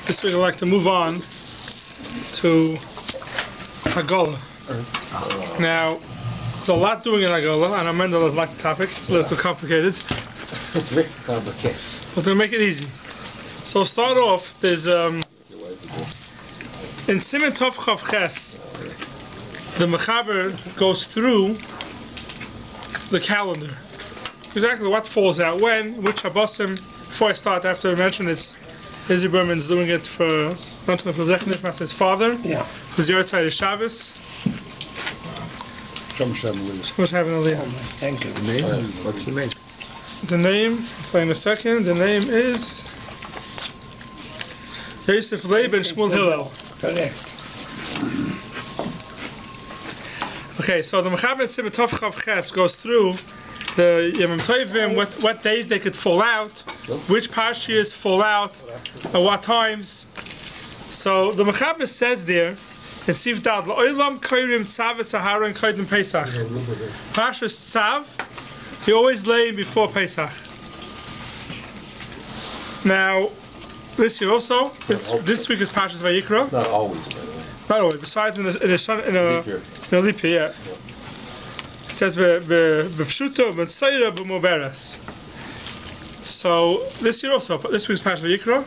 This week I'd like to move on to Hagala. Now, there's a lot doing in Hagala, and Amanda doesn't like the topic. It's a little too complicated. It's very complicated. But we'll make it easy. So we'll start off, there's in Siman Tov Chav Ches, the Mechaber goes through the calendar. Exactly what falls out when, which Shabbosim. Before I start, I have to mention it's Izzy Berman's doing it for his father, who's the outside of Shabbos. Thank you. The name? What's the name? The name, I'll tell you in a second, the name is Yosef Leib and Shmuel Hillel. Correct. Okay, so the Mechaber in Siman Tov Chav Ches goes through the Yemim Tovim, what days they could fall out, which parshiyos fall out, at what times. So the Mechaber says there in Sif Dad, L'olam Koirim Tzav Sahara and Koidim Pesach. Parshas Tzav, he always lay before Pesach. Now, this year also, this week is Parshas Vayikra. Not always, by the way. Not always, besides in a leap year, yeah. It says b'pshuto b'tzaira b'muberes. So this year also, this week's Parshas Vayikra,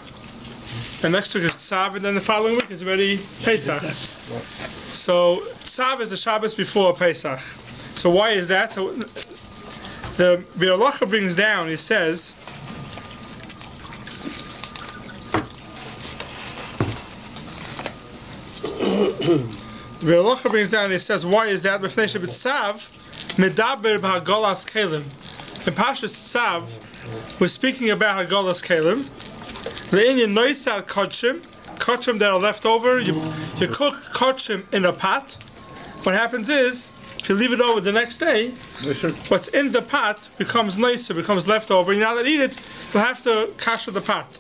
and next week is Tzav, and then the following week is already Pesach. So Tzav is the Shabbos before Pesach. So why is that? So the Baruch brings down. He says, Baruch brings down. He says, why is that? Tzav. Medaber b'Hagalas Kelim. In Parshas Tzav, we're speaking about Hagalas Kelim. Le'inyan noisar kodshim that are left over. You cook kodshim in a pot. What happens is, if you leave it over the next day, what's in the pot becomes nicer, becomes left over. You're not allowed to eat it. You'll have to kasher the pot.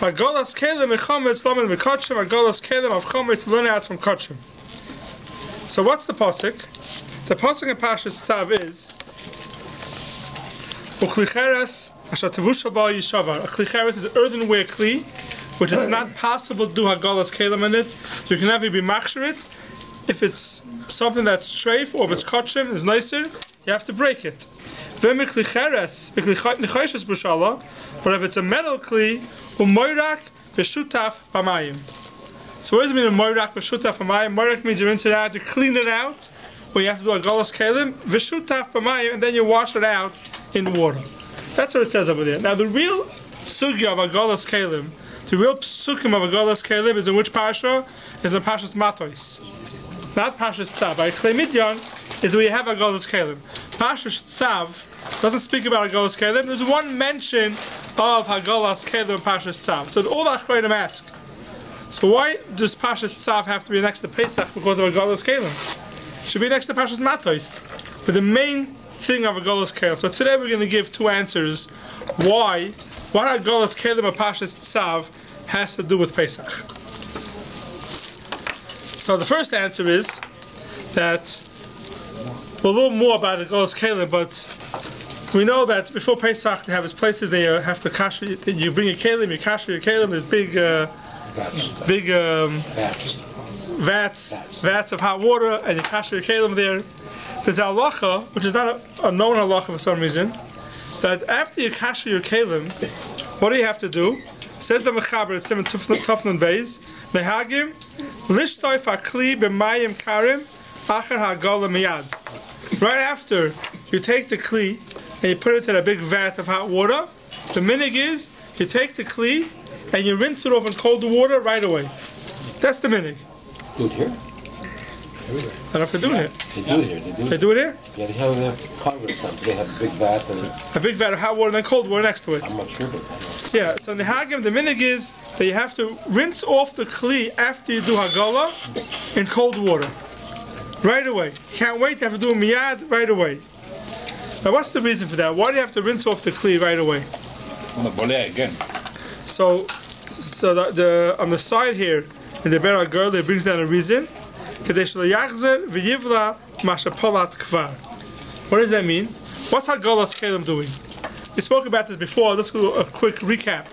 Hagalas Kelim mechametz lamed mekodshim. Hagalas Kelim of chametz learn out from kodshim. So what's the pasuk? The pasuk in Parshas Tzav is Uklicheres asher tevusha ba yishavar. A klicheres is an earthenware kli, which is not possible to do Hagalas Kelim in it. You can never be machshir it. If it's something that's treif or if it's kodshim, it's nicer, you have to break it. But if it's a metal kli, umoirak v'shutaf b'mayim. So what does it mean, moirak v'shutaf b'mayim? Moirak means you rinse it out, you clean it out, or you have to do Hagalas Kelim, v'shutaf b'mayim, and then you wash it out in water. That's what it says over there. Now the real sugya of Hagalas Kelim, the real psukim of Hagalas Kelim is in which parsha? Is in Parshas Matos. Not Parshas Tzav. By Klei Midyan is where you have Hagalas Kelim. Parshas Tzav doesn't speak about Hagalas Kelim. There's one mention of Hagalas Kelim in Parshas Tzav. So all the Achronim ask, so why does Parshas Tzav have to be next to Pesach because of Hagalas Kelim? It should be next to Parshas Matos. But the main thing of Hagalas Kelim. So today we're going to give two answers why Hagalas Kelim of Parshas Tzav has to do with Pesach. So the first answer is that we'll learn more about Hagalas Kelim, but we know that before Pesach they have its places they have to kasher. You bring your kelim, you kasher your kelim. There's big vats of hot water, and you kasher your kelim there. There's a halacha, which is not a known halacha for some reason, that after you kasher your kelim, what do you have to do? Says the Mechaber, it's Siman Tov Beis, Mehagim, Lishtoif HaKli b'mayim karim, Acher Hagala miyad. Right after you take the kli and you put it in a big vat of hot water, the minig is you take the kli and you rinse it off in cold water right away. That's the minig. Do it here? I don't know if they do it here. They do it here. They do it here? Yeah, they have convert times. They have a big vat. A big vat of hot water and then cold water next to it. I'm not sure about that. Yeah, so in the Hagim, the minig is that you have to rinse off the kli after you do Hagala in cold water. Right away. You can't wait, you have to do a miyad right away. Now what's the reason for that? Why do you have to rinse off the kli right away? Again. So on the side here, in the Baruch girl, it brings down a reason. What does that mean? What's Hagalas Kelim doing? We spoke about this before. Let's do a quick recap.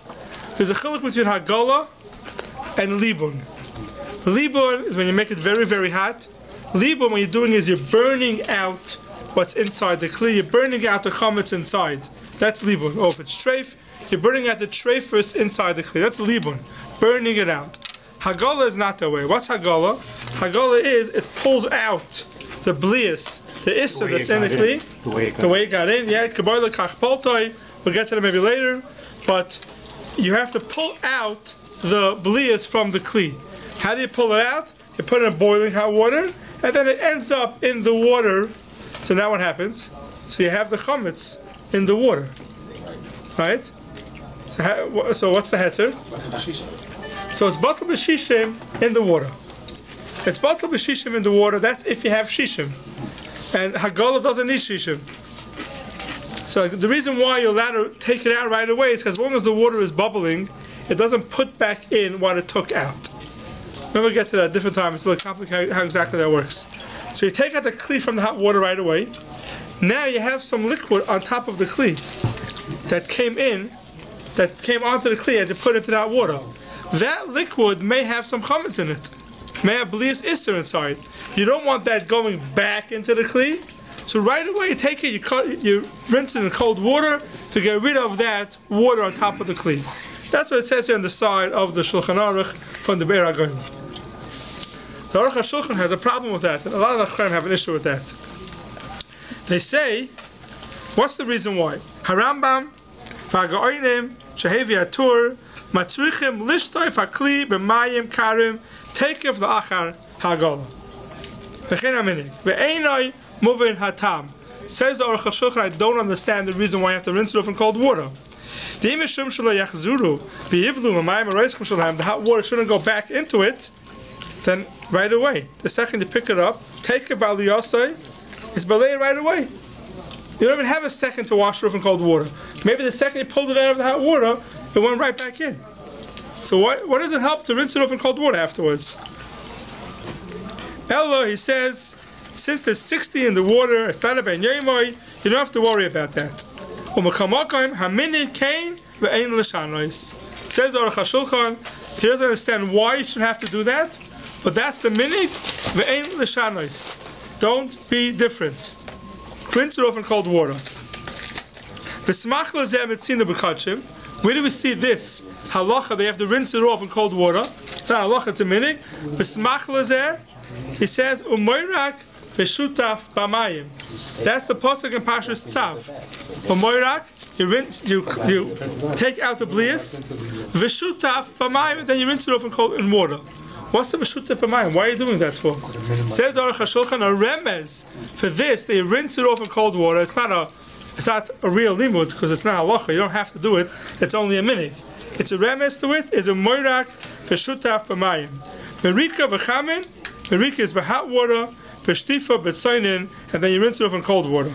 There's a chiluk between Hagala and libun. Libun is when you make it very, very hot. Libun, what you're doing is you're burning out what's inside the kli. You're burning out the chametz inside. That's libun. Or if it's treif, you're burning out the treifus inside the kli. That's libun. Burning it out. Hagala is not that way. What's Hagala? Hagala is it pulls out the blias, the issa that's in the kli. The way it got in. Yeah, kaboila kach poltoi. We'll get to that maybe later. But you have to pull out the blias from the kli. How do you pull it out? You put it in boiling hot water, and then it ends up in the water. So now what happens? So you have the chametz in the water, right? So what's the heter? So it's batal b'shishim in the water. It's batal b'shishim in the water. That's if you have shishim, and Hagala doesn't need shishim. So the reason why you're allowed to take it out right away is because as long as the water is bubbling, it doesn't put back in what it took out. Maybe we'll get to that at a different time. It's a little complicated how exactly that works. So you take out the kli from the hot water right away. Now you have some liquid on top of the kli that came onto the kli as you put it into that water. That liquid may have some chametz in it. May have blias isser inside. You don't want that going back into the kli. So right away you take it, you rinse it in cold water to get rid of that water on top of the kli. That's what it says here on the side of the Shulchan Aruch from the Be'er HaGoyim. The Aruch HaShulchan has a problem with that, and a lot of the Chachamim have an issue with that. They say, what's the reason why? Harambam, V'Haga'onim, Shehevi Atur, Matzrichim Lishtoif HaKli B'Mayim Karim Tekef L'Achar Hagala. V'chein HaMinig V'Einoi Muvin Hatam. Says the Aruch HaShulchan, I don't understand the reason why you have to rinse it off in cold water. The hot water shouldn't go back into it. Then right away, the second you pick it up, take it by liyasai, it's balei right away. You don't even have a second to wash it off in cold water. Maybe the second you pulled it out of the hot water, it went right back in. So what does it help to rinse it off in cold water afterwards? Ella, he says, since there's 60 in the water, it's not a ben yemoy, you don't have to worry about that. Says the Aruch HaShulchan, he doesn't understand why you should have to do that, but that's the minig ve'ein l'shanois. Don't be different. Rinse it off in cold water. Where do we see this halacha? They have to rinse it off in cold water. It's not halacha, it's a minig. He says umoirak v'shutaf b'mayim. That's the pasuk in Parshas Tzav. Umoirak, you take out the blias, v'shutaf b'mayim, then you rinse it off in water. What's the v'shutaf b'mayim? Why are you doing that for? Says the Aruch HaShulchan, a remez for this. They rinse it off in cold water. It's not a real limud because it's not halacha. You don't have to do it. It's only a minute. It's a remez to it. It's a moirak v'shutaf b'mayim. Merika v'chamin. Merika is by hot water. V'shtifa b'tzainin, and then you rinse it off in cold water.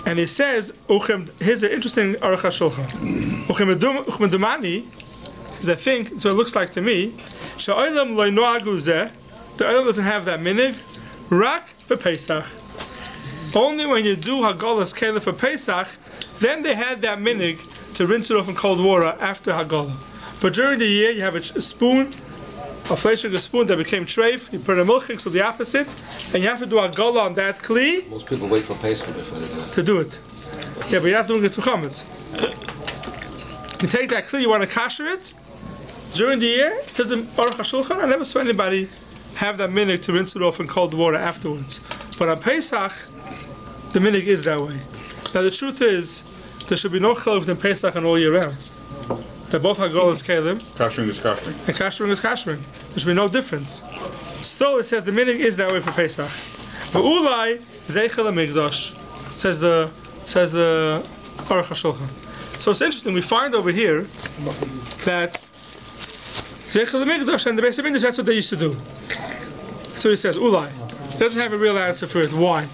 And he says, here's an interesting Aruch HaShulchan. Uchemedumani says, I think, so it looks like to me, she'olam lo noagu zeh, the olam doesn't have that minig, rak b'Pesach. Only when you do Hagalas Kela for Pesach, then they had that minig to rinse it off in cold water after Hagala. But during the year, you have a spoon, a fleishig spoon that became treif, you put a milchik, so the opposite, and you have to do Hagala on that kli. Most people wait for Pesach before they do it. To do it. Yeah, but you're not doing it to chametz. You take that kli, you want to kasher it. During the year, it says the Baruch HaShulchan, I never saw anybody have that minig to rinse it off in cold water afterwards. But on Pesach, the minig is that way. Now the truth is, there should be no chiluk between Pesach and all year round. They're both Hagalas Kelim. Koshering is koshering. And koshering is koshering. There should be no difference. Still, it says the minig is that way for Pesach. V'ulai zeichel hamikdash, says the Aruch HaShulchan. So it's interesting. We find over here that zeichel hamikdash and the Beis HaMikdash, that's what they used to do. So he says ulai. He doesn't have a real answer for it. Why?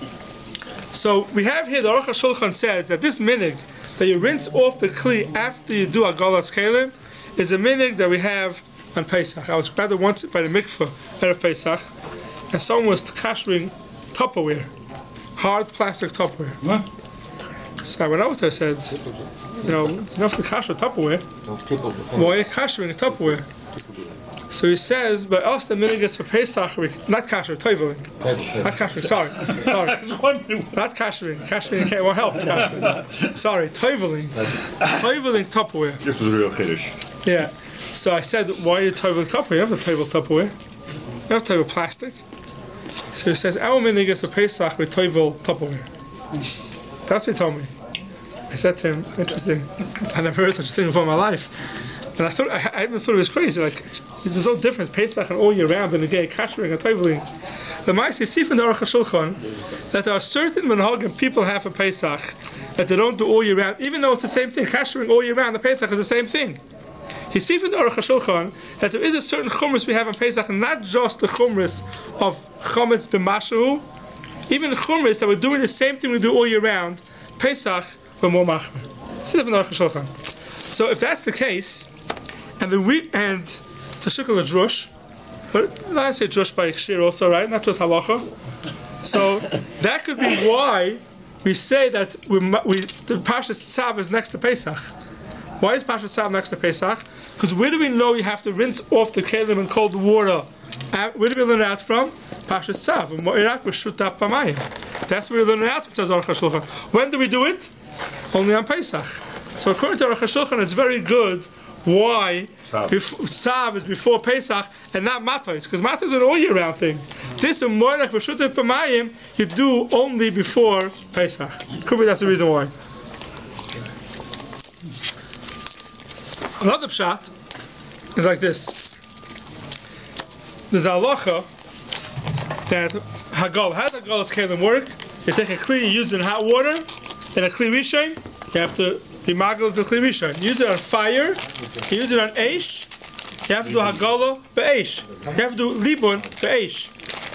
So we have here the Aruch HaShulchan says that this minig that you rinse off the kli after you do Hagalas Kelim is a minig that we have on Pesach. I was gathered once by the mikveh at Pesach, and someone was kashering Tupperware, hard plastic Tupperware. What? So I went over to her and said, you know, enough to kasher Tupperware. Why are you kashering a Tupperware? So he says, but us the minhag for Pesach, not kashering, toiveling. Not kashering, sorry. Not kashering. Kashering won't help. Kashering. Sorry, toiveling. Toiveling Tupperware. This was a real kiddush. Yeah. So I said, why are you toiveling Tupperware? You have to toivel Tupperware. You have to toivel plastic. So he says, our minhag for Pesach, we toivel Tupperware. That's what he told me. I said to him, interesting. I never heard such a thing before in my life. And I even thought it was crazy. Like, there's no difference, Pesach and all year round, and again, kashering and toiveling. The Ma'aseh see from the Aruch HaShulchan that there are certain minhagim people have for Pesach that they don't do all year round, even though it's the same thing. Kashering all year round, the Pesach is the same thing. You see from the Aruch HaShulchan that there is a certain chumras we have in Pesach, not just the chumras of chametz b'mashu, even the chumras that we're doing the same thing we do all year round. Pesach, we're more machmer. See that from the Aruch HaShulchan. So if that's the case, and the wheat and the shikol of drush, but I say drush by shir also, right? Not just halacha. So that could be why we say that the Parshas Tzav is next to Pesach. Why is Parshas Tzav next to Pesach? Because where do we know you have to rinse off the kelim in cold water? Where do we learn that from? Parshas Tzav. That's where we learn it out from, says Aruch HaShulchan. When do we do it? Only on Pesach. So according to Aruch HaShulchan, it's very good. Why Tzav is before Pesach and not Matos? Because Matos is an all year round thing. This and Moirach B'Shutef B'Mayim you do only before Pesach. Could be that's the reason why. Another pshat is like this. There's a halacha that Hagal. How does Hagala's kelim work? You take a kli, you use it in hot water, and a kli rishon, you have to be magal with the kli rishon. You use it on fire, you use it on eish, you have to do Hagala be'eish. You have to do libun be'eish.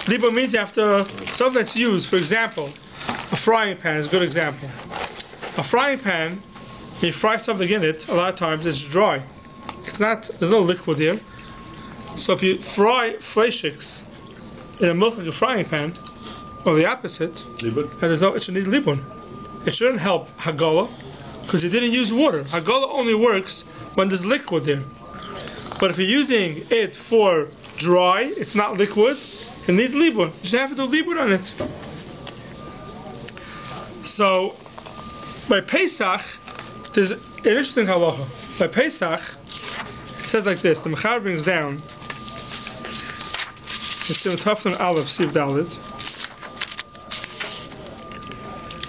Libun means you have to, something that's used, for example, a frying pan is a good example. A frying pan, you fry something in it, a lot of times it's dry. It's not, there's no liquid here. So if you fry fleishiks in a milk like a frying pan, or the opposite, and it should need libun. It shouldn't help Hagala, because you didn't use water. Hagala only works when there's liquid there. But if you're using it for dry, it's not liquid, it needs libun. You should have to do libun on it. So, by Pesach, there's an interesting halacha. By Pesach, it says like this, the Mechar brings down, it's in Taflan Aleph, Siv Dalet,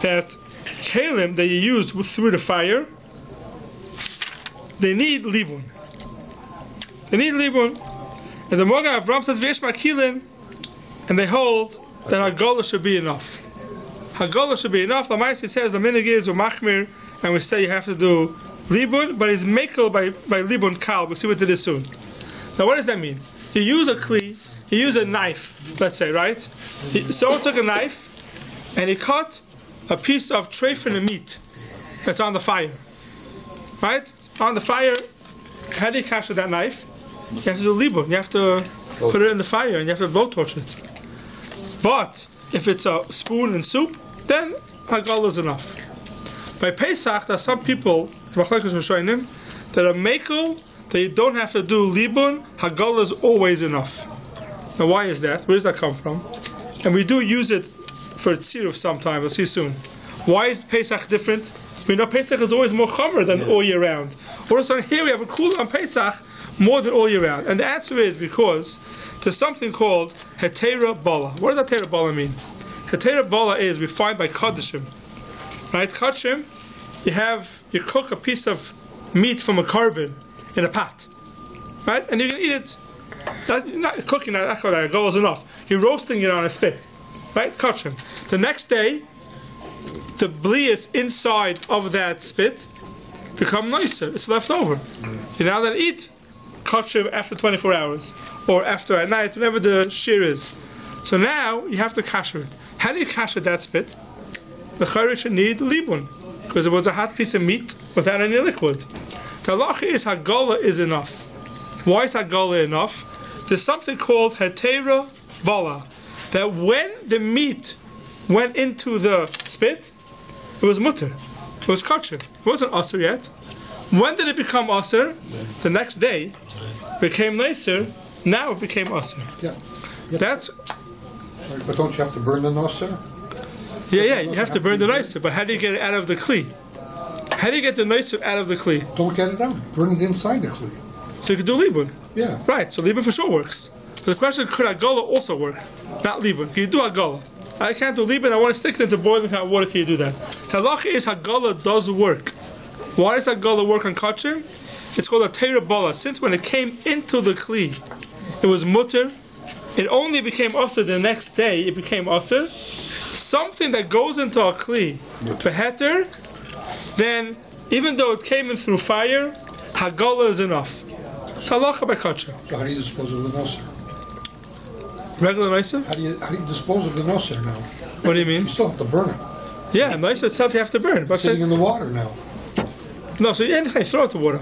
that kelim that you use through the fire, they need libun. They need libun. And the Morgan Avram says, V'yesh makilin, and they hold that Hagala should be enough. Hagala should be enough. The Ma'aseh says the minhag is machmir, and we say you have to do libun, but it's mekel by libun kal. We'll see what it is soon. Now, what does that mean? You use a kli, you use a knife, let's say, right? Someone took a knife and he cut a piece of treifin of meat that's on the fire, right? On the fire, how do you capture that knife? You have to do libun. You have to put it in the fire and you have to blowtorch it. But if it's a spoon and soup, then Hagala is enough. By Pesach, there are some people that are mekel that you don't have to do libun. Hagala is always enough. Now, why is that? Where does that come from? And we do use it for tziruf sometime. We'll see soon. Why is Pesach different? We know Pesach is always more chomer than all year round. All of a sudden, here we have a kula on Pesach more than all year round. And the answer is because there's something called hetera bala. What does hetera bala mean? Hetera bala is we find by kadeshim. Right, kadeshim, you cook a piece of meat from a carbon in a pot, right, and you can eat it. You're not cooking that goes enough. You're roasting it on a spit, right? Kadeshim. The next day, the blias inside of that spit become nicer. It's left over. You're now going to eat kadeshim after 24 hours or after at night, whenever the shear is. So now you have to kasher it. How do you kasher that spit? The chayrich should need libun, because it was a hot piece of meat without any liquid. The halacha is Hagala is enough. Why is Hagala enough? There's something called hetera bala, that when the meat went into the spit, it was mutter. It was kosher. It wasn't aser yet. When did it become aser? The next day. Became nicer. Now it became aser. Yeah. That's. But don't you have to burn the noser? Yeah. You have to burn the nicer. But how do you get it out of the kli? How do you get the nicer out of the kli? Don't get it out. Burn it inside the kli. So you can do libun. Yeah. Right. So libun for sure works. But the question is, could hagala also work? Not libun. Can you do hagala? I can't do libun. I want to stick it into boiling hot water. Can you do that? The halacha is hagala does work. Why does hagala work on kosher? It's called a teira bala. Since when it came into the kli, it was mutter. It only became aser the next day. It became aser. Something that goes into a kli, beheter, then even though it came in through fire, hagala is enough. It's halacha by kosher. So how do you dispose of the noser? Regular nicer? How do you dispose of the noser now? What do you mean? You still have to burn it. Yeah, nicer itself you have to burn. But Sitting in the water now. no, so you throw it to water.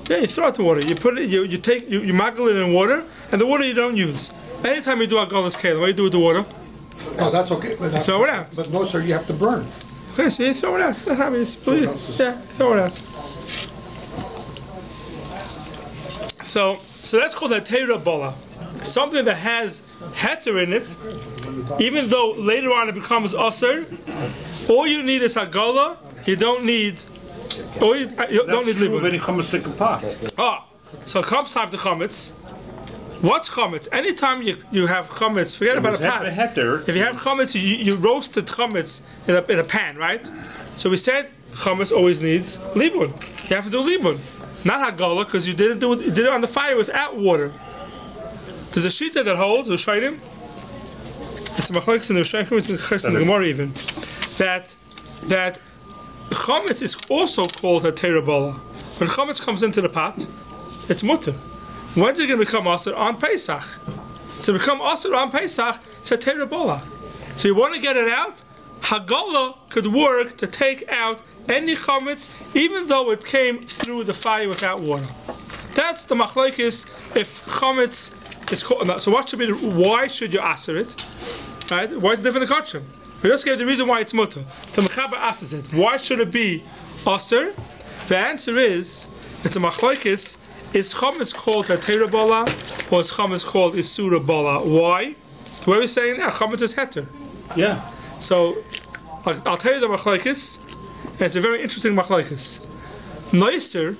Yeah, you throw it to water. You put it. You maggle it in water, and the water you don't use. Anytime you do hagalas kelim, what do you do with the water? Oh, that's okay. But Throw it out. But noser you have to burn. Okay, so you throw it out. That's how yeah, throw it out. So that's called a teira bala. Something that has heter in it, even though later on it becomes aser. All you need is hagala. You don't need. You don't need libun. Very chametz pot. So it comes time to chametz. What's chametz? Anytime you have chametz, forget about a pot. If you have chametz, you roasted chametz in a pan, right? So we said chametz always needs libun. You have to do libun, not hagala, because you did it on the fire without water. There's a shita that holds the shayrim. It's a machlokes in the shayrim. It's in the Gemara even that chametz is also called a teira bala. When chametz comes into the pot, it's mutter. When's it going to become aser? On Pesach. So become aser on Pesach, it's a teira bala. So you want to get it out? Hagala could work to take out any chametz, even though it came through the fire without water. That's the machlokes. If chametz is called, so what should be? Why should you aser it? Right? Why is it different than kosher? We just gave the reason why it's mutter. The mechaber asers it. Why should it be aser? The answer is it's a machlokes. Is chametz called a teira bala, or is chametz called isura bala? Why? The way we're saying now, chametz is heter. Yeah. So I'll tell you the machlokes, and it's a very interesting machlokes. Noiser,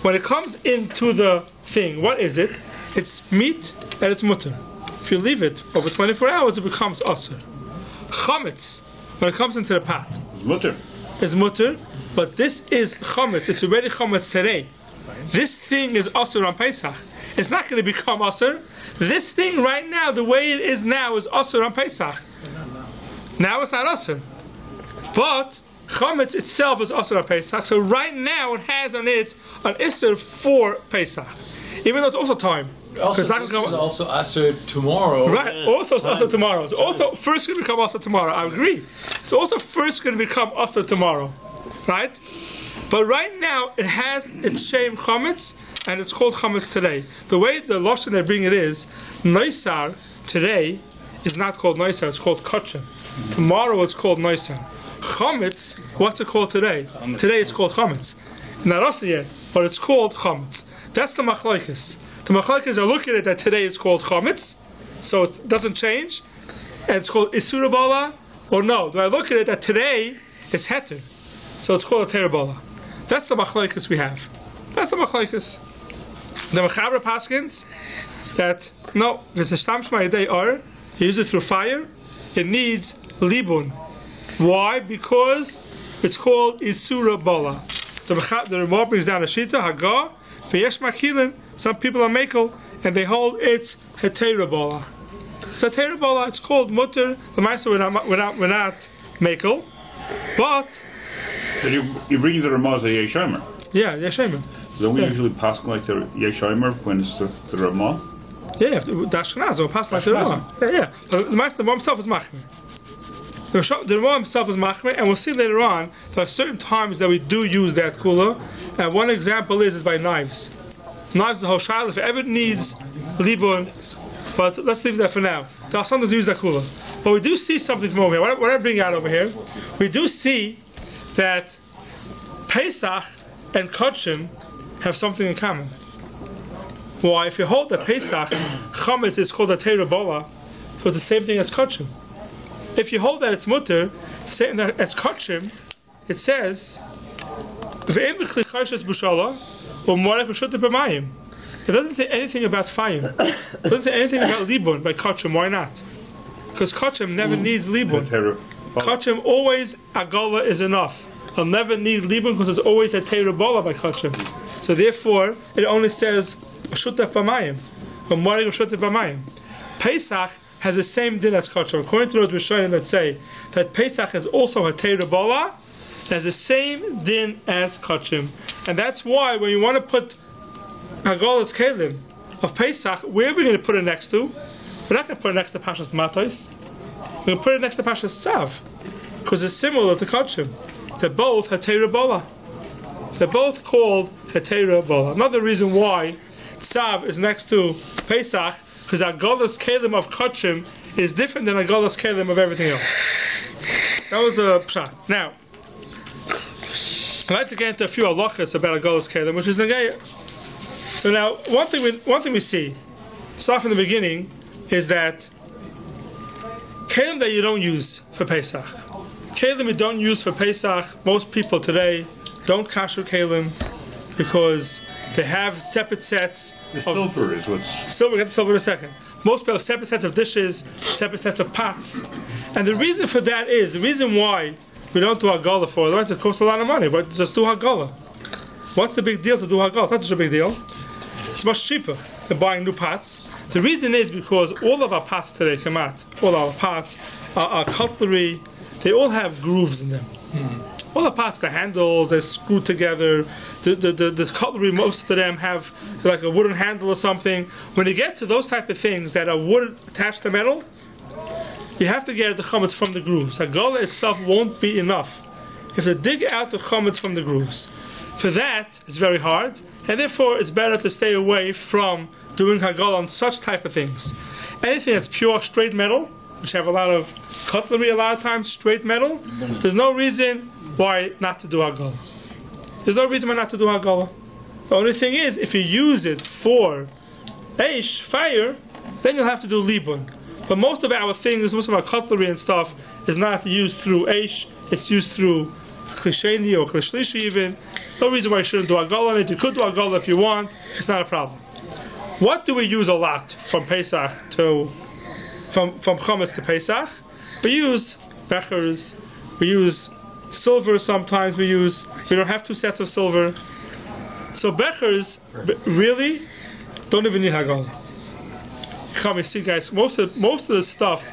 when it comes into the thing, what is it? It's meat and it's mutter. If you leave it over 24 hours, it becomes aser. Chametz, when it comes into the pot, it's mutter, but this is chametz. It's already chametz today. This thing is aser on Pesach. It's not going to become aser. This thing right now, the way it is now, is aser on Pesach. Now it's not aser. But chametz itself is aser on Pesach. So right now it has on it an iser for Pesach. Even though it's also time. Also, this is also aser tomorrow. Right, also it's aser tomorrow. It's also first going to become aser tomorrow. I agree. It's also first going to become aser tomorrow. Right? But right now, it has its shame chametz, and it's called chametz today. The way the lashon they bring it is, noisar today is not called noisar; it's called kosher. Tomorrow it's called noisar. Chametz, what's it called today? Today it's called chametz. Not also yet, but it's called chametz. That's the machlokes. The machlokes are looking at that today it's called chametz, so it doesn't change, and it's called isura bala, or no? Do I look at it that today it's heter, so it's called a teira bala? That's the machlokes we have. That's the machlokes. The mechaber paskins that no, if it's a shtam shma yedei or you use it through fire, it needs libun. Why? Because it's called isura bala. The Ramah brings down a shita haga v'yesh makilin. Some people are mekel and they hold it's heteira bala. It's a teira bala. It's called mutter. The ma'aser we're not mekel, but. So you bring the Ramaz to Yeshimer. Yeah, Yeshimer. Don't we usually pass like the Yeshimer when it's the Ramah? Yeah, the Ashkenaz will pass like the Ramah. Yeah. But the Ramah himself is machmir. The Ramah himself is machmir, and we'll see later on there are certain times that we do use that kula. And one example is by knives. Knives the hoshal if it ever needs libun, but let's leave that for now. There are sometimes we use that kula. But we do see something from over here. What I bring out over here, we do see that Pesach and Kachim have something in common. Why? If you hold that Pesach, Chametz is called a Teira Bola, so it's the same thing as Kachim. If you hold that it's mutter, same as Kachim, it says, it doesn't say anything about fire. It doesn't say anything about Libun by Kachim. Why not? Because Kachim never needs Libun. Kachim always, Agala is enough. He'll never need Libun because it's always a Teira Bola by Kachim. So therefore, it only says Shutaf B'mayim. Or Moreg Shutaf B'mayim. Pesach has the same din as Kachim. According to those Rishonim that say that Pesach is also a Teira Bola, it has the same din as Kachim. And that's why when you want to put Hagalas Kelim of Pesach, where are we going to put it next to? We're not going to put it next to Pashas Matos. We're going to put it next to Pashas Sav, because it's similar to Kachim. They're both Hatera Bola. They're both called Hatera Bola. Another reason why Sav is next to Pesach, because Hagalas Kelim of Kachim is different than Hagalas Kelim of everything else. That was a pshat. Now, I'd like to get into a few halachas about Hagalas Kelim, which is Negaya. So now, one thing we see, start from the beginning, is that Kelim that you don't use for Pesach. Kelim you don't use for Pesach, most people today don't kasher Kelim because they have separate sets. The silver is what's... Silver, we'll get to silver in a second. Most people have separate sets of dishes, separate sets of pots. And the reason for that is, the reason why we don't do Hagala for it, it costs a lot of money, but just do Hagala. What's the big deal to do Hagala? It's not such a big deal. It's much cheaper than buying new pots. The reason is because all of our pots today come out. All our pots, our cutlery, they all have grooves in them. All the pots, the handles, they're screwed together. The cutlery, most of them have like a wooden handle or something. When you get to those type of things that are wood attached to metal, you have to get the chametz from the grooves. Hagala itself won't be enough. You have to dig out the chametz from the grooves. For that, it's very hard, and therefore it's better to stay away from doing Hagala on such type of things. Anything that's pure straight metal, which have a lot of cutlery a lot of times, straight metal, there's no reason why not to do Hagala. There's no reason why not to do Hagala. The only thing is, if you use it for Eish, fire, then you'll have to do Libun. But most of our things, most of our cutlery and stuff, is not used through Eish, it's used through Klisheni or Klishlishi even. No reason why you shouldn't do Hagala on it. You could do Hagala if you want, it's not a problem. What do we use a lot from Pesach to, from Chametz to Pesach? We use bechers, we use silver sometimes, we don't have two sets of silver. So bechers really don't even need Hagala. Come and see guys, most of the stuff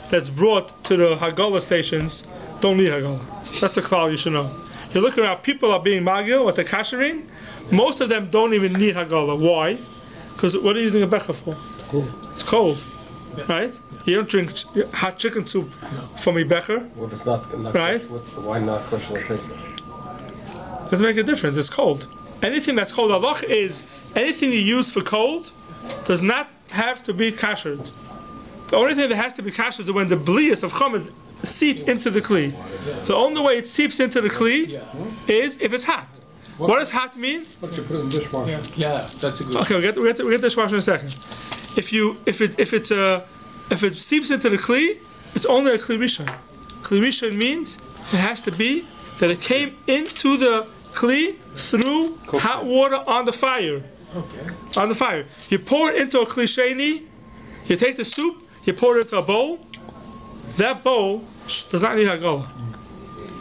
that's brought to the Hagala stations don't need Hagala. That's a klal you should know. You look around, people are being magil, what they're koshering, most of them don't even need Hagala. Why? Because what are you using a becher for? It's cold. It's cold, right? You don't drink hot chicken soup from a becher. Well, if it's not right? Why not kosher like Pesach? Doesn't make a difference. It's cold. Anything that's cold, halach is anything you use for cold does not have to be kashered. The only thing that has to be kashered is when the blias of chametz seep into the kli. The only way it seeps into the kli is if it's hot. What does hot mean? What you put in the dishwasher? Yeah, that's a good. Okay, we'll get the dishwasher in a second. If it seeps into the kli, it's only a kli rishon. Kli rishon means it has to be that it came into the kli through hot water on the fire. Okay. On the fire. You pour it into a kli sheni, you take the soup, you pour it into a bowl. That bowl does not need Hagala.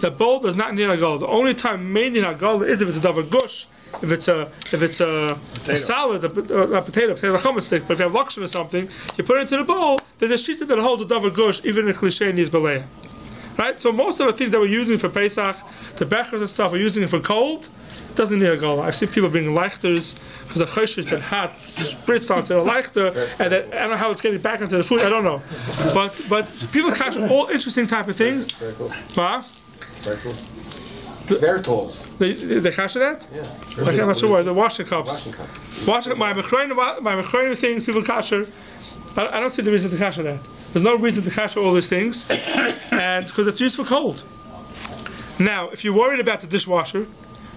That bowl does not need Hagala. The only time it may need Hagala is if it's a davar gush, if it's a salad, a potato chametz stick. But if you have lakshan or something, you put it into the bowl. There's a shita that holds a davar gush, even in a kli sheni is beleya. Right? So most of the things that we're using for Pesach, the bechers and stuff, we're using it for cold, doesn't need Hagala. I've seen people bring leichters because the choshesh that hot spritzed onto the leichter, and I don't know how it's getting back into the food. I don't know, but people catch all interesting type of things. Vertals. They catch that? Yeah. Like I'm not sure why. The washing cups. My mechronim things people catch. I don't see the reason to catch that. There's no reason to catch all these things, and because it's used for cold. Now, if you're worried about the dishwasher,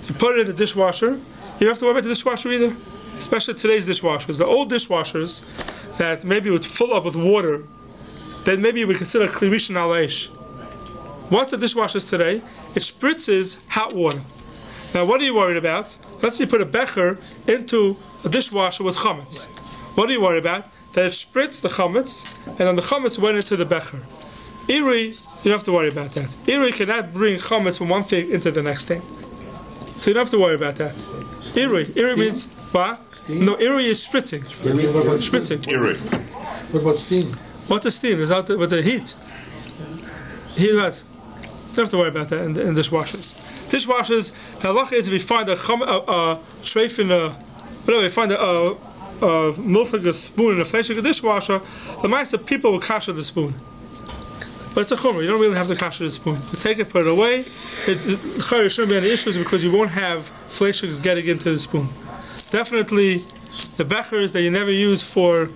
You put it in the dishwasher. You don't have to worry about the dishwasher either, especially today's dishwashers. The old dishwashers that maybe would fill up with water, then maybe you would consider kli rishon al eish. What's the dishwashers today? It spritzes hot water. Now, what are you worried about? Let's say you put a becher into a dishwasher with chametz. What are you worried about? That it spritzed the chametz, and then the chametz went into the becher. Iri, you don't have to worry about that. Iri cannot bring chametz from one thing into the next thing. So you don't have to worry about that. Iri means what? No, iri is spritzing. Spritzing. Iri. What about steam? What is steam? Is that with the heat? Heat what? You don't have to worry about that in dishwashers. Dishwashers, the halacha is if you find a treif in a, whatever, you find a milchig spoon in a fleshig dishwasher, the mice of people will kasher the spoon. But it's a chumrah, you don't really have to kasher the spoon. You take it, put it away, it shouldn't be any issues because you won't have fleshigs getting into the spoon. Definitely, the bechers that you never use for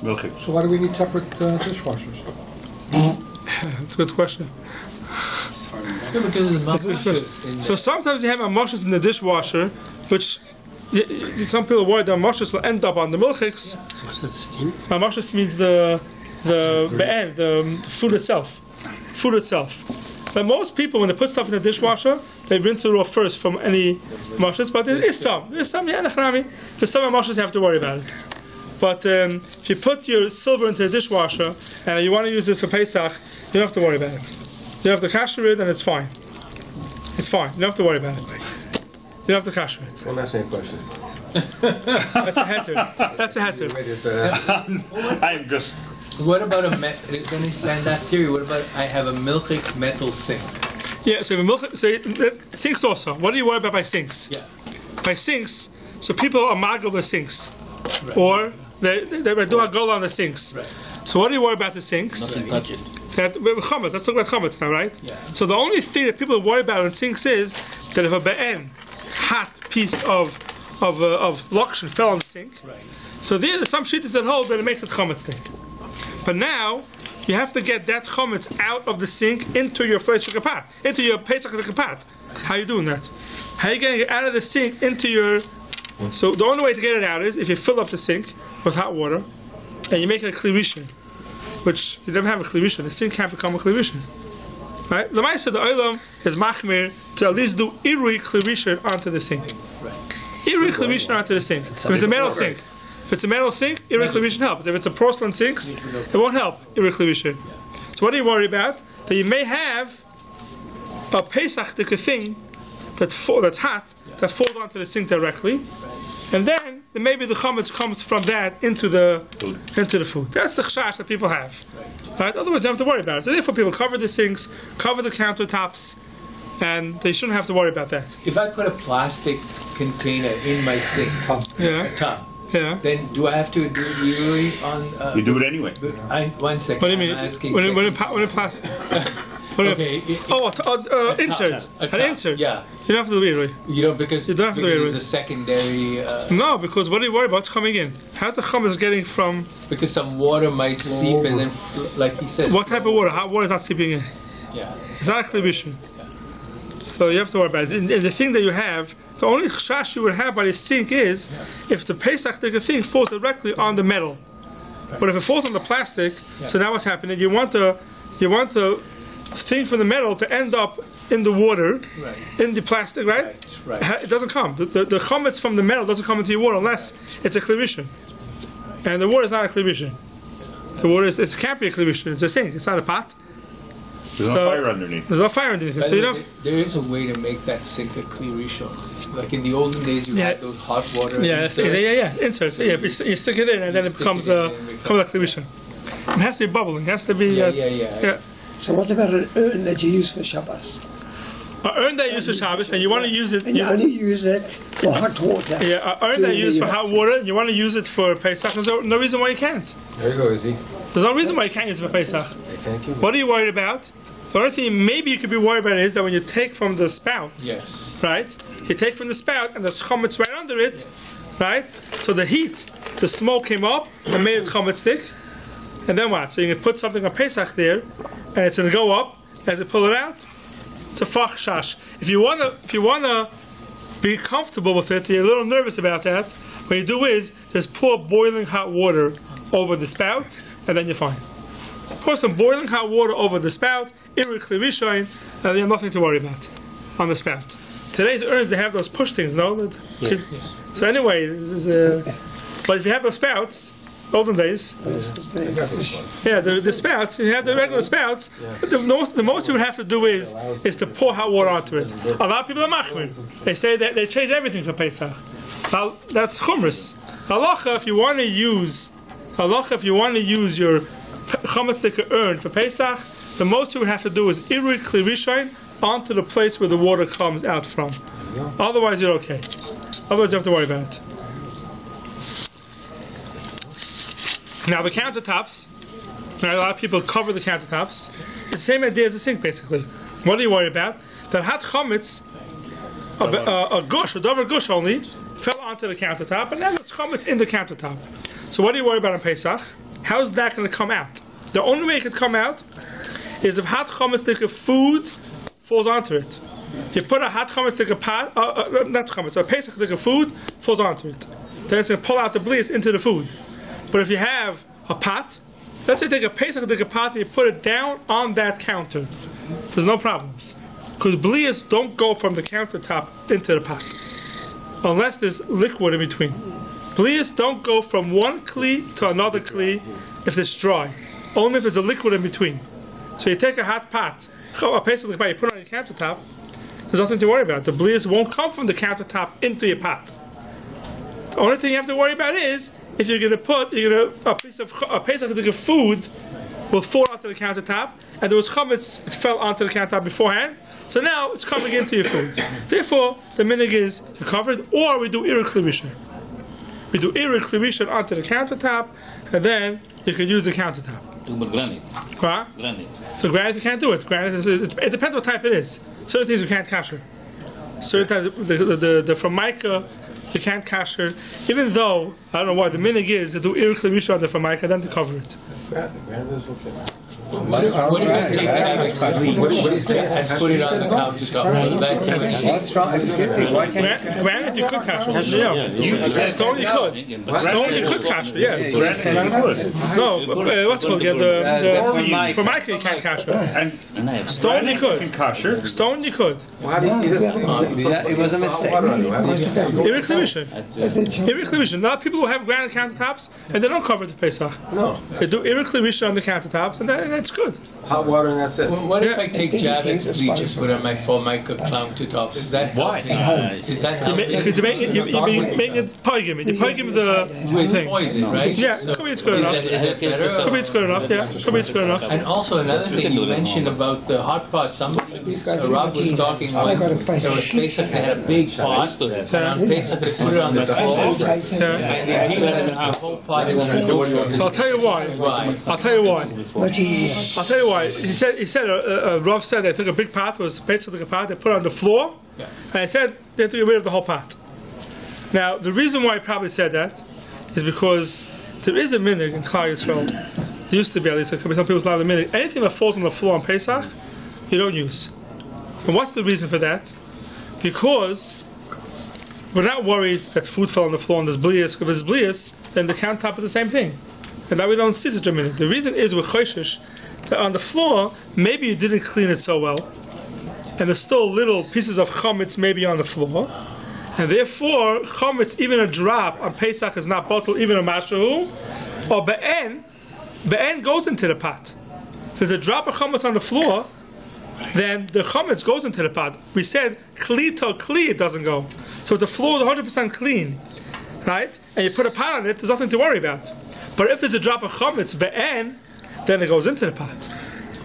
Milchig. So why do we need separate dishwashers? That's a good question. Yeah, because of the mashas. So sometimes you have mashas in the dishwasher, which some people worry that mashas will end up on the milchiks. What's that steam? Mashas means the food itself. Food itself. But most people, when they put stuff in the dishwasher, they rinse it off first from any mashas. But there is some. There's some mashas you have to worry about it. But if you put your silver into the dishwasher and you want to use it for Pesach, you don't have to worry about it. You have to kasher it and it's fine. It's fine. You don't have to worry about it. You don't have to kasher it. Don't ask me a question. That's a heter. That's a heter. I'm just. What about a then in that theory? What about I have a milchig metal sink? Yeah. So sinks also. What do you worry about by sinks? Yeah. By sinks, so people are magel the sinks, Right. or they do a goal on the sinks. Right. So what do you worry about the sinks? Nothing touch it. Chametz. Let's talk about chametz now, right? Yeah. So the only thing that people worry about in sinks is that if a be'en, hot piece of lokshen fell on the sink, Right. so there's some shittas that hold that it makes it chametz stink. But now you have to get that chametz out of the sink into your fleishig pot, into your pesach pot. How are you doing that? How are you getting it out of the sink into your? So the only way to get it out is if you fill up the sink with hot water and you make it a kli rishon, which you never have a kli rishon. The sink can't become a kli rishon. Right? The Maisa, the Olam is machmir to at least do irui kli rishon onto the sink. Right. Irui kli rishon onto the sink. If it's a metal sink, if it's a metal sink, irui kli rishon helps. If it's a porcelain sink, it won't help irui kli rishon. So what do you worry about? That you may have a Pesach thing that's hot that falls onto the sink directly, and then maybe the chametz comes from that into the food. That's the chash that people have. Right? Otherwise, you don't have to worry about it. So therefore, people cover the sinks, cover the countertops, and they shouldn't have to worry about that. If I put a plastic container in my sink, Yeah. a tub, Yeah. then do I have to do irui on? You do it anyway. 1 second. What do you mean? I'm asking When in plastic? Okay. Insert. A An tub, insert. yeah. You don't have to do irui. You know, because You don't have to do it's irui. a secondary. No, because what do you worry about? What's coming in? How's the chametz getting from? Because some water might seep and then, like he said. What type of water? Hot water is not seeping in. Yeah. It's not kli rishon. So you have to worry about it. And the thing that you have, the only chash you would have by the sink is if the Pesach thing falls directly on the metal. But if it falls on the plastic, so now what's happening? You want the thing from the metal to end up in the water, Right. in the plastic, right? Right. It doesn't come. The chametz from the metal doesn't come into your water unless it's a kli rishon. And the water is not a kli rishon. The water it can't be a kli rishon. It's a sink. It's not a pot. There's no fire underneath. There's no fire underneath it. By So you the way, don't. there is a way to make that sink a kli rishon. Like in the olden days, you had those hot water. Yeah, inserts. Insert. So you stick it in, and then it becomes a kli rishon. It has to be bubbling. It has to be. Yeah. So what about an urn that you use for Shabbos? An urn that you use for Shabbos, and you want to use it. And you only use it for hot water. Yeah, an urn that you use for hot water, and you want to use it for Pesach. There's no reason why you can't. There you go, Izzy. There's no reason why you can't use it for Pesach. Thank you. What are you worried about? The only thing maybe you could be worried about is that when you take from the spout, Yes. right? You take from the spout and there's chametz right under it, right? So the heat, the smoke came up and made it chametz stick. And then what? So you can put something on Pesach there, and it's going to go up as you pull it out. It's a fach shash. If you wanna be comfortable with it, you're a little nervous about that, what you do is just pour boiling hot water over the spout, and then you're fine. Pour some boiling hot water over the spout, Irui Kli Rishon, and you have nothing to worry about on the spout. Today's urns, they have those push things, no? So anyway, but if you have those spouts, olden days, the spouts, you have the regular spouts, but the most you would have to do is to pour hot water onto it. A lot of people are machmir. They say that they change everything for Pesach. Now, that's chumrus. Halacha, if you want to use your chametz urn for Pesach, the most you would have to do is Irui Kli Rishon onto the place where the water comes out from. Otherwise, you're okay. Otherwise, you have to worry about it. Now, the countertops, a lot of people cover the countertops. It's the same idea as the sink, basically. What do you worry about? That hot chametz, a dover gush only, fell onto the countertop, and now there's chametz in the countertop. So what do you worry about on Pesach? How is that going to come out? The only way it could come out is if hot chametz food falls onto it. You put a hot chametz pot, not chametz, a Pesach food falls onto it. Then it's going to pull out the blias into the food. But if you have a pot, let's say take a Pesach pot and you put it down on that counter, there's no problems. Because blias don't go from the countertop into the pot. Unless there's liquid in between. Blias don't go from one kli to another kli if it's dry. Only if there's a liquid in between. So you take a hot pot, a Pesach pot, you put it on your countertop, there's nothing to worry about. The blias won't come from the countertop into your pot. The only thing you have to worry about is if you're going to put a piece of food will fall onto the countertop, and there was chametz fell onto the countertop beforehand, so now it's coming into your food. Therefore, the minig is you cover it, or we do Irui Kli Rishon. We do Irui Kli Rishon onto the countertop, and then you can use the countertop. Granite. What? Granite. So granite you can't do it. Granite it depends what type it is. Certain things you can't kasher. Certain times the formica you can't kasher, even though I don't know why the minig is to do Irui Kli Rishon on the formica, then to cover it. What if you take Chavix and put it on the countertop? Granite you could kasher. Stone you could. Stone you could kasher. Yes. No, what's called the formica you can't kasher. Stone you could. Stone you could. It was a mistake. Irui Kli Rishon. Irui Kli Rishon. A lot of people who have granite countertops and they don't cover the Pesach. No. They do Irui Kli Rishon on the countertops, and that's good. Hot water and that's it. Well, what if I take Javix bleach and put on my formica countertop? Is that Why? Is that Because you make it poigim. You poigim the with thing. poison, right? Yeah, could be it's good enough. Is that better? Could be it's good enough. Yeah, could be it's good enough. And also another thing you mentioned about the hot pot. Somebody, Rob was talking was there was Pesach that had a big pot, and on Pesach they put it on the floor, and they heated the whole pot into the door. So I'll tell you why. I'll tell you why. He said Rav said they took a big pot, it was basically a pot, they put it on the floor, and he said they had to get rid of the whole pot. Now, the reason why he probably said that is because there is a minig in Klal Yisrael. There used to be, at least, there could be some people's not a minig. Anything that falls on the floor on Pesach, you don't use. And what's the reason for that? Because we're not worried that food fell on the floor and there's blias. If there's blias, then the countertop is the same thing. And now we don't see such a minig. The reason is with choshesh that on the floor, maybe you didn't clean it so well, and there's still little pieces of chametz maybe on the floor, and therefore chametz, even a drop on Pesach is not bottled, even a mashu, or be'en goes into the pot. If there's a drop of chametz on the floor, then the chametz goes into the pot. We said kli to kli, it doesn't go. So if the floor is 100% clean, right, and you put a pot on it, there's nothing to worry about. But if there's a drop of chametz be'en, then it goes into the pot.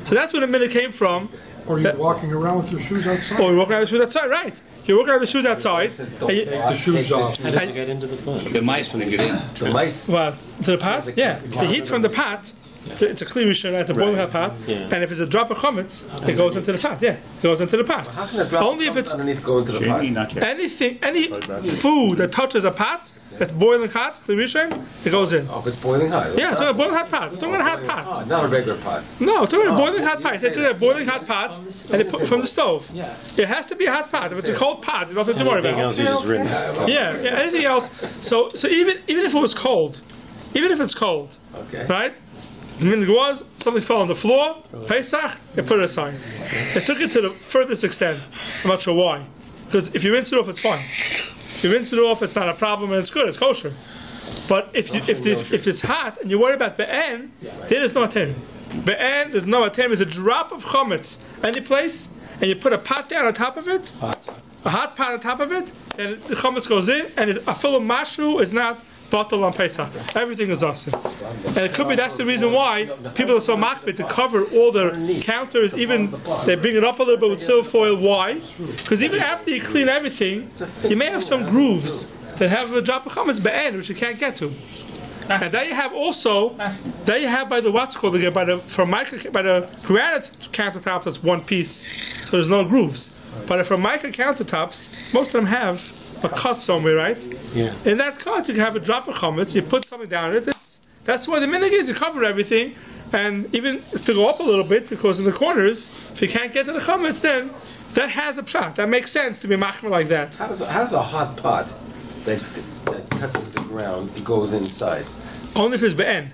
So that's where the minute came from. Or you're walking around with your shoes outside. Or you're walking around with the shoes outside, right. You're walking around with the shoes outside. Take the shoes off. How does it get into the pot? The mice when they get in. The mice. Well, to the pot? Yeah. The heat from the pot It's a kli rishon, it's a boiling hot pot, and if it's a drop of chametz, it goes into the pot. Yeah, it goes into the pot. How can a drop Only if of it's underneath go into the pot? Jamie, not yet. any food that touches a pot that's boiling hot, kli rishon, it goes in. Oh, if it's boiling hot. Yeah, it's a boiling hot pot. We're talking about a hot pot. Not a regular pot. No, we're talking about a boiling hot pot. They took a boiling hot pot and they put from the stove. It has to be a hot pot. If it's a cold pot, there's nothing to worry about. Anything else, you just rinse. Yeah, anything else. So even if it was cold, even if it's cold, Okay. right? The minhag was something fell on the floor, Pesach, they put it aside. They took it to the furthest extent. I'm not sure why. Because if you rinse it off, it's fine. If you rinse it off, it's not a problem and it's good, it's kosher. But if it's hot and you worry about be'en, then there's no atem. Be'en, there's no atem. There's a drop of chametz any place, and you put a pot down on top of it, a hot pot on top of it, and the chametz goes in, and a full of mashu is not bottle on Pesach. Everything is awesome. And it could be that's the reason why people are so makbid to cover all their counters, even they bring it up a little bit with silver foil. Why? Because even after you clean everything, you may have some grooves that have a drop of chametz be'en, which you can't get to. And there you have also, there you have by the what's called again, by the granite countertops, that's one piece, so there's no grooves. But if Formica countertops, most of them have a cut somewhere, right? Yeah. In that cut, you can have a drop of chametz. You put something down it. That's why the minhag is you cover everything, and even to go up a little bit, because in the corners, if you can't get to the chametz, then that has a pshat. That makes sense to be machmer like that. How does a hot pot that touches the ground goes inside? Only if it's be'en.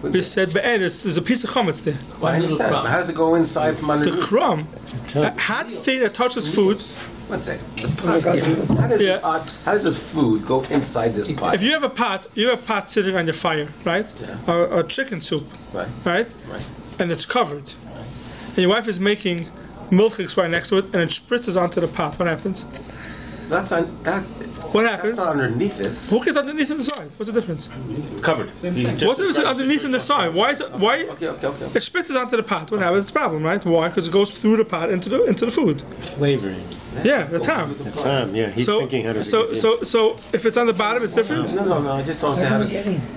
You said be'en. There's a piece of chametz there. I understand. But how does it go inside from underneath? The crumb, a hot thing that touches food. One second. The pot, how does this food go inside this pot? If you have a pot sitting on your fire, right? Yeah. Or a chicken soup, right? And it's covered. And your wife is making milchiks right next to it, and it spritzes onto the pot. What happens? What happens? That's not underneath it. Who gets underneath and the side? What's the difference? Covered. What's the difference underneath and the side? Why? Okay. It spritzes onto the pot. What happens? It's a problem, right? Why? Because it goes through the pot into the food. Flavoring. Yeah, the time. The time, yeah. He's thinking how to So if it's on the bottom, it's different? No. I just don't understand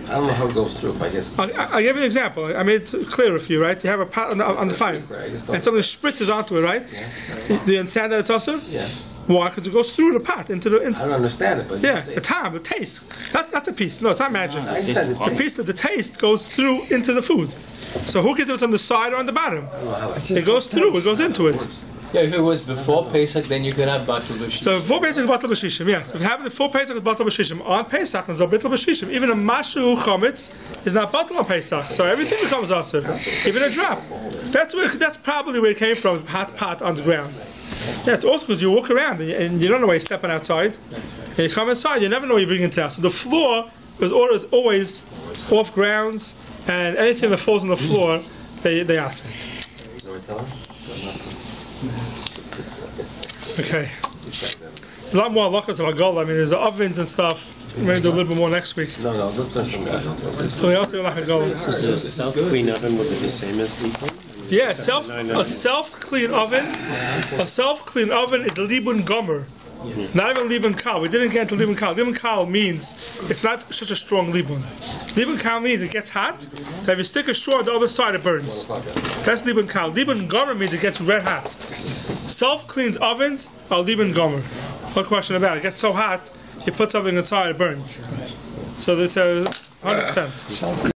how I don't know how it goes through. I guess. I'll give you an example. I made it clear for you, right? You have a pot on the fire, and something spritzes onto it, right? Yeah. Do you understand that it's also? Yeah. Why? Because it goes through the pot into. I don't understand it, but The time, the taste, not the piece. No, it's not magic. I understand The piece, the taste goes through into the food. So who gets it? It's on the side or on the bottom? It goes through. It goes into it. Yeah, if it was before Pesach, then you could have batul b'shishim. So before Pesach is batul b'shishim, yes. If it happens before Pesach is batul b'shishim, on Pesach is batul b'shishim. Even a mashu chametz is not batul on Pesach, so everything becomes asur, even a drop. That's probably where it came from. Hot pot on the ground. Yeah, it's also because you walk around and you don't know where you're stepping outside. And you come inside, you never know what you're bringing to the house. So the floor is always off grounds, and anything that falls on the floor, they ask it. Okay. A lot more halachas of HAGALA. I mean, there's the ovens and stuff. We're going to do a little bit more next week. No, let's learn some. So we also like HAGALA. Is the self-clean oven would be the same as the Yeah, a self-clean oven. A self-clean oven is libun gomer. Not even libun kal. We didn't get into libun kal. Libun kal means it's not such a strong libun. Libun kal means it gets hot. And if you stick a straw on the other side, it burns. That's libun kal. Libun gomer means it gets red hot. Self-cleaned ovens are libun gomer. No question about it. It gets so hot, you put something inside, it burns. So this is 100%.